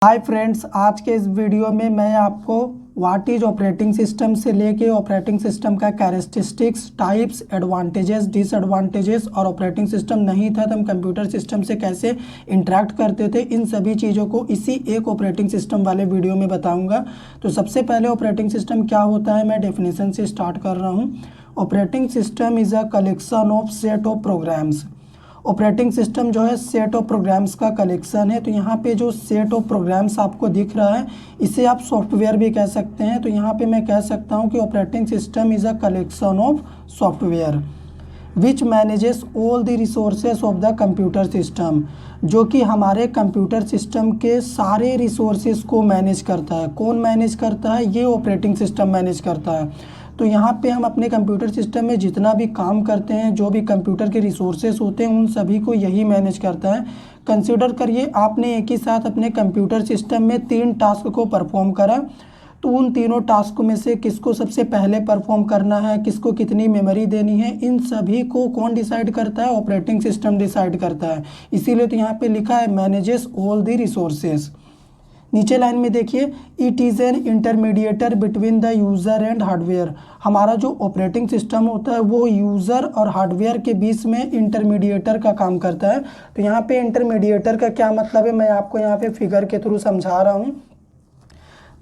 Hi friends, आज के इस वीडियो में मैं आपको व्हाट इज ऑपरेटिंग सिस्टम से लेके ऑपरेटिंग सिस्टम का कैरेक्टरिस्टिक्स, टाइप्स, एडवांटेजेस, डिसएडवांटेजेस और ऑपरेटिंग सिस्टम नहीं था तो हम कंप्यूटर सिस्टम से कैसे इंटरेक्ट करते थे, इन सभी चीज़ों को इसी एक ऑपरेटिंग सिस्टम वाले वीडियो में बताऊंगा। तो सबसे पहले ऑपरेटिंग सिस्टम क्या होता है, मैं डेफिनेशन से स्टार्ट कर रहा हूँ। Operating system is a collection of set of programs. Operating system जो है सेट ऑफ प्रोग्राम्स का कलेक्शन है। तो यहाँ पे जो सेट ऑफ प्रोग्राम्स आपको दिख रहा है इसे आप सॉफ्टवेयर भी कह सकते हैं। तो यहाँ पे मैं कह सकता हूँ कि operating system is a collection of software which manages all the resources of the computer system, जो कि हमारे कंप्यूटर सिस्टम के सारे रिसोर्सेस को मैनेज करता है। कौन मैनेज करता है? ये ऑपरेटिंग सिस्टम मैनेज करता है। तो यहाँ पे हम अपने कंप्यूटर सिस्टम में जितना भी काम करते हैं, जो भी कंप्यूटर के रिसोर्सेस होते हैं, उन सभी को यही मैनेज करता है। कंसिडर करिए आपने एक ही साथ अपने कंप्यूटर सिस्टम में 3 टास्क को परफॉर्म करा, तो उन तीनों टास्क में से किसको सबसे पहले परफॉर्म करना है, किसको कितनी मेमोरी देनी है, इन सभी को कौन डिसाइड करता है? ऑपरेटिंग सिस्टम डिसाइड करता है। इसीलिए तो यहाँ पे लिखा है मैनेजेस ऑल द रिसोर्सेज। नीचे लाइन में देखिए, it is an intermediator between the user and hardware. हमारा जो ऑपरेटिंग सिस्टम होता है वो यूज़र और हार्डवेयर के बीच में इंटरमीडिएटर का काम करता है। तो यहाँ पे इंटरमीडिएटर का क्या मतलब है, मैं आपको यहाँ पे फिगर के थ्रू समझा रहा हूँ।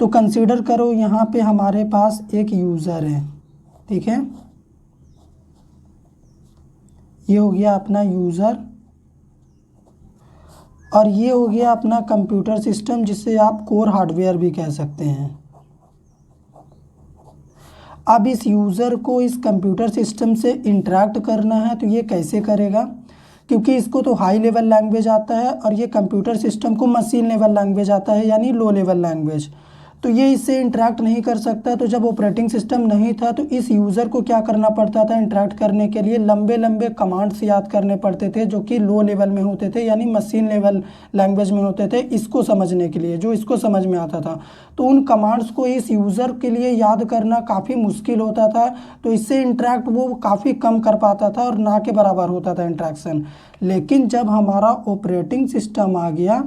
तो कंसीडर करो यहाँ पे हमारे पास एक यूज़र है, ठीक है, ये हो गया अपना यूज़र और ये हो गया अपना कंप्यूटर सिस्टम, जिसे आप कोर हार्डवेयर भी कह सकते हैं। अब इस यूज़र को इस कंप्यूटर सिस्टम से इंटरेक्ट करना है तो ये कैसे करेगा? क्योंकि इसको तो हाई लेवल लैंग्वेज आता है और ये कंप्यूटर सिस्टम को मशीन लेवल लैंग्वेज आता है, यानी लो लेवल लैंग्वेज। तो ये इससे इंटरेक्ट नहीं कर सकता। तो जब ऑपरेटिंग सिस्टम नहीं था तो इस यूज़र को क्या करना पड़ता था? इंटरेक्ट करने के लिए लंबे लंबे कमांड्स याद करने पड़ते थे, जो कि लो लेवल में होते थे, यानी मशीन लेवल लैंग्वेज में होते थे, इसको समझने के लिए, जो इसको समझ में आता था। तो उन कमांड्स को इस यूज़र के लिए याद करना काफ़ी मुश्किल होता था। तो इससे इंटरेक्ट वो काफ़ी कम कर पाता था और ना के बराबर होता था इंटरेक्शन। लेकिन जब हमारा ऑपरेटिंग सिस्टम आ गया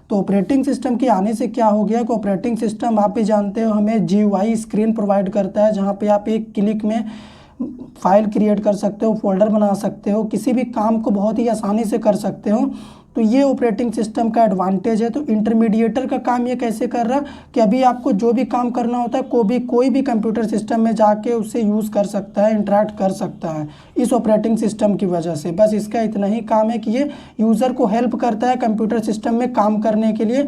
तो ऑपरेटिंग सिस्टम के आने से क्या हो गया कि ऑपरेटिंग सिस्टम आप भी जानते हो हमें GUI स्क्रीन प्रोवाइड करता है, जहाँ पे आप एक क्लिक में फाइल क्रिएट कर सकते हो, फोल्डर बना सकते हो, किसी भी काम को बहुत ही आसानी से कर सकते हो। तो ये ऑपरेटिंग सिस्टम का एडवांटेज है। तो इंटरमीडिएटर का काम ये कैसे कर रहा कि अभी आपको जो भी काम करना होता है कोई भी कंप्यूटर सिस्टम में जाके उससे यूज़ कर सकता है, इंटरेक्ट कर सकता है इस ऑपरेटिंग सिस्टम की वजह से। बस इसका इतना ही काम है कि ये यूज़र को हेल्प करता है कंप्यूटर सिस्टम में काम करने के लिए।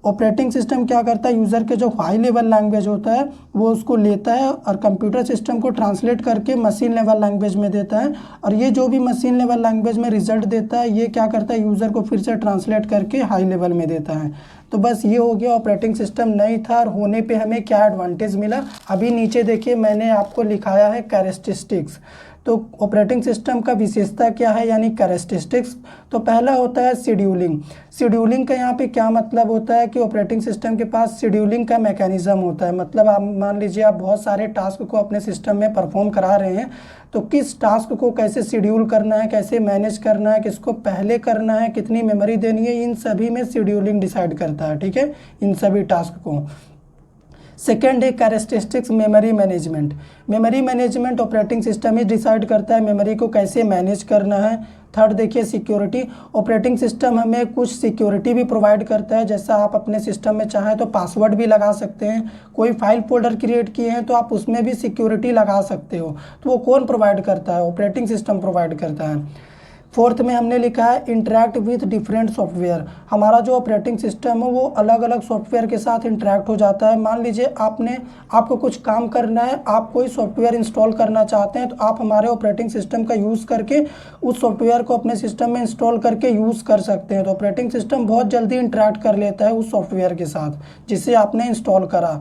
ऑपरेटिंग सिस्टम क्या करता है, यूज़र के जो हाई लेवल लैंग्वेज होता है वो उसको लेता है और कंप्यूटर सिस्टम को ट्रांसलेट करके मशीन लेवल लैंग्वेज में देता है। और ये जो भी मशीन लेवल लैंग्वेज में रिजल्ट देता है ये क्या करता है, यूज़र को फिर से ट्रांसलेट करके हाई लेवल में देता है। तो बस ये हो गया, ऑपरेटिंग सिस्टम नहीं था और होने पे हमें क्या एडवांटेज मिला। अभी नीचे देखिए मैंने आपको लिखाया है कैरेक्टरिस्टिक्स। तो ऑपरेटिंग सिस्टम का विशेषता क्या है, यानी कैरेक्टरिस्टिक्स। तो पहला होता है शेड्यूलिंग। शेड्यूलिंग का यहाँ पे क्या मतलब होता है कि ऑपरेटिंग सिस्टम के पास शेड्यूलिंग का मैकेनिज्म होता है। मतलब आप मान लीजिए आप बहुत सारे टास्क को अपने सिस्टम में परफॉर्म करा रहे हैं, तो किस टास्क को कैसे शेड्यूल करना है, कैसे मैनेज करना है, किसको पहले करना है, कितनी मेमोरी देनी है, इन सभी में शेड्यूलिंग डिसाइड करता है, ठीक है, इन सभी टास्क को। सेकेंड है characteristics memory management. Memory management operating system ही डिसाइड करता है मेमोरी को कैसे मैनेज करना है। थर्ड देखिए सिक्योरिटी। ऑपरेटिंग सिस्टम हमें कुछ सिक्योरिटी भी प्रोवाइड करता है, जैसा आप अपने सिस्टम में चाहे तो पासवर्ड भी लगा सकते हैं। कोई फाइल फोल्डर क्रिएट किए हैं तो आप उसमें भी सिक्योरिटी लगा सकते हो। तो वो कौन प्रोवाइड करता है? ऑपरेटिंग सिस्टम प्रोवाइड करता है। फोर्थ में हमने लिखा है इंटरेक्ट विथ डिफरेंट सॉफ्टवेयर। हमारा जो ऑपरेटिंग सिस्टम है वो अलग अलग सॉफ्टवेयर के साथ इंटरेक्ट हो जाता है। मान लीजिए आपको कुछ काम करना है, आप कोई सॉफ्टवेयर इंस्टॉल करना चाहते हैं, तो आप हमारे ऑपरेटिंग सिस्टम का यूज़ करके उस सॉफ्टवेयर को अपने सिस्टम में इंस्टॉल करके यूज़ कर सकते हैं। तो ऑपरेटिंग सिस्टम बहुत जल्दी इंटरेक्ट कर लेता है उस सॉफ्टवेयर के साथ जिसे आपने इंस्टॉल करा।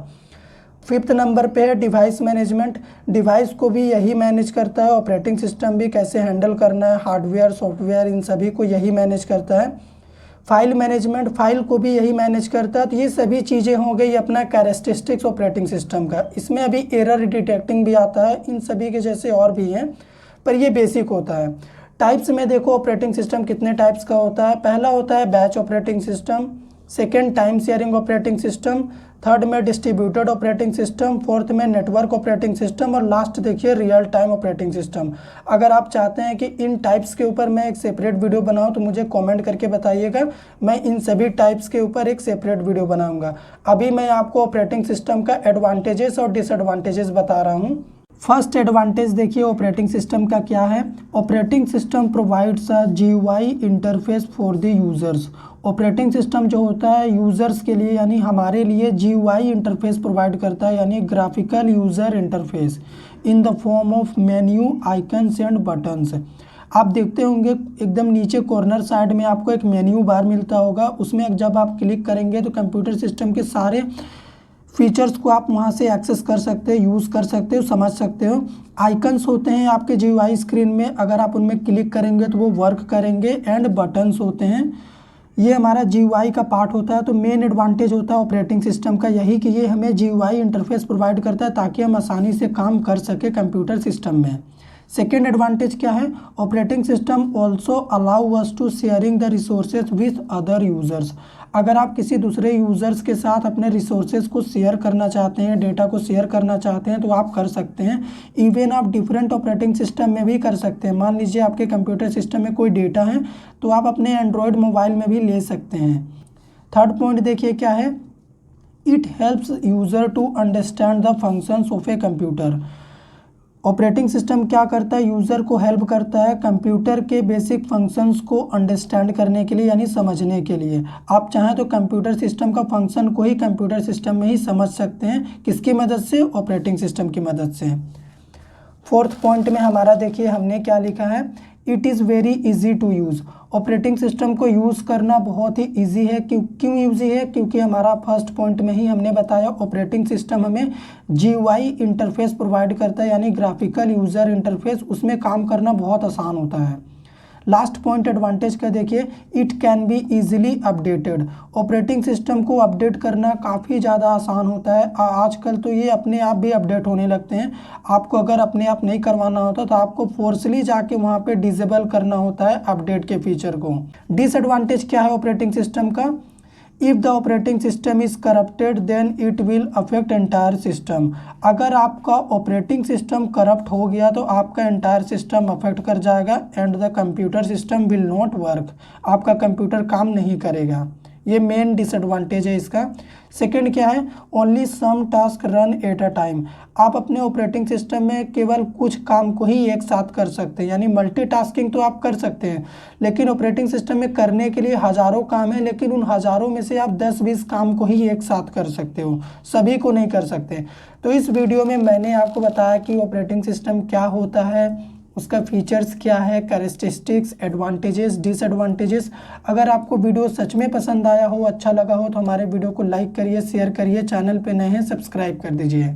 फिफ्थ नंबर पे है डिवाइस मैनेजमेंट। डिवाइस को भी यही मैनेज करता है, ऑपरेटिंग सिस्टम भी कैसे हैंडल करना है, हार्डवेयर सॉफ्टवेयर इन सभी को यही मैनेज करता है। फाइल मैनेजमेंट, फाइल को भी यही मैनेज करता है। तो ये सभी चीज़ें हो गई अपना कैरेक्टरिस्टिक्स ऑपरेटिंग सिस्टम का। इसमें अभी एरर डिटेक्टिंग भी आता है, इन सभी के जैसे और भी हैं, पर ये बेसिक होता है। टाइप्स में देखो ऑपरेटिंग सिस्टम कितने टाइप्स का होता है। पहला होता है batch operating system, second time sharing operating system, third में डिस्ट्रीब्यूटेड ऑपरेटिंग सिस्टम, फोर्थ में नेटवर्क ऑपरेटिंग सिस्टम और लास्ट देखिए रियल टाइम ऑपरेटिंग सिस्टम। अगर आप चाहते हैं कि इन टाइप्स के ऊपर मैं एक सेपरेट वीडियो बनाऊं तो मुझे कमेंट करके बताइएगा, मैं इन सभी टाइप्स के ऊपर एक सेपरेट वीडियो बनाऊंगा। अभी मैं आपको ऑपरेटिंग सिस्टम का एडवांटेजेस और डिसएडवांटेजेस बता रहा हूँ। फर्स्ट एडवांटेज देखिए ऑपरेटिंग सिस्टम का क्या है। Operating system provides a GUI interface for the users. Operating system जो होता है यूज़र्स के लिए यानी हमारे लिए GUI इंटरफेस प्रोवाइड करता है, यानी graphical user interface in the form of menu, icons and buttons. आप देखते होंगे एकदम नीचे कॉर्नर साइड में आपको एक मेन्यू बार मिलता होगा, उसमें जब आप क्लिक करेंगे तो कंप्यूटर सिस्टम के सारे फीचर्स को आप वहां से एक्सेस कर सकते हो, यूज़ कर सकते हो, समझ सकते हो। आइकन्स होते हैं आपके GUI स्क्रीन में, अगर आप उनमें क्लिक करेंगे तो वो वर्क करेंगे। एंड बटन्स होते हैं, ये हमारा GUI का पार्ट होता है। तो मेन एडवांटेज होता है ऑपरेटिंग सिस्टम का यही कि ये हमें GUI इंटरफेस प्रोवाइड करता है ताकि हम आसानी से काम कर सके कंप्यूटर सिस्टम में। सेकेंड एडवांटेज क्या है, operating system also allow us to sharing the resources with other users. अगर आप किसी दूसरे यूज़र्स के साथ अपने रिसोर्सेज को शेयर करना चाहते हैं, डेटा को शेयर करना चाहते हैं तो आप कर सकते हैं। इवन आप डिफरेंट ऑपरेटिंग सिस्टम में भी कर सकते हैं। मान लीजिए आपके कंप्यूटर सिस्टम में कोई डेटा है तो आप अपने एंड्रॉयड मोबाइल में भी ले सकते हैं। थर्ड पॉइंट देखिए क्या है, it helps user to understand the functions of a computer. Operating system क्या करता है, यूज़र को हेल्प करता है कंप्यूटर के बेसिक फंक्शंस को अंडरस्टैंड करने के लिए, यानी समझने के लिए। आप चाहें तो कंप्यूटर सिस्टम का फंक्शन को ही कंप्यूटर सिस्टम में ही समझ सकते हैं। किसकी मदद से, ऑपरेटिंग सिस्टम की मदद से। फोर्थ पॉइंट में हमारा देखिए हमने क्या लिखा है, it is very easy to use. Operating system को यूज़ करना बहुत ही इजी है। क्यों ईजी है, क्योंकि हमारा फर्स्ट पॉइंट में ही हमने बताया ऑपरेटिंग सिस्टम हमें GUI इंटरफेस प्रोवाइड करता है, यानी ग्राफिकल यूज़र इंटरफेस, उसमें काम करना बहुत आसान होता है। लास्ट पॉइंट एडवांटेज का देखिए, it can be easily updated. Operating system को अपडेट करना काफ़ी ज़्यादा आसान होता है। आजकल तो ये अपने आप भी अपडेट होने लगते हैं। आपको अगर अपने आप नहीं करवाना होता तो आपको फोर्सली जाके वहाँ पे डिसेबल करना होता है अपडेट के फीचर को। डिसएडवांटेज क्या है ऑपरेटिंग सिस्टम का, if the operating system is corrupted then it will affect entire system. अगर आपका ऑपरेटिंग सिस्टम करप्ट हो गया तो आपका एंटायर सिस्टम अफेक्ट कर जाएगा and the computer system will not work. आपका कंप्यूटर काम नहीं करेगा। ये मेन डिसएडवांटेज है इसका। सेकंड क्या है, only some task run at a time. आप अपने ऑपरेटिंग सिस्टम में केवल कुछ काम को ही एक साथ कर सकते हैं, यानी मल्टीटास्किंग तो आप कर सकते हैं, लेकिन ऑपरेटिंग सिस्टम में करने के लिए हज़ारों काम है, लेकिन उन हज़ारों में से आप 10-20 काम को ही एक साथ कर सकते हो, सभी को नहीं कर सकते। तो इस वीडियो में मैंने आपको बताया कि ऑपरेटिंग सिस्टम क्या होता है, उसका फीचर्स क्या है, कैरेक्टरिस्टिक्स, एडवांटेजेस, डिसएडवांटेजेस। अगर आपको वीडियो सच में पसंद आया हो, अच्छा लगा हो तो हमारे वीडियो को लाइक करिए, शेयर करिए, चैनल पे नए हैं सब्सक्राइब कर दीजिए।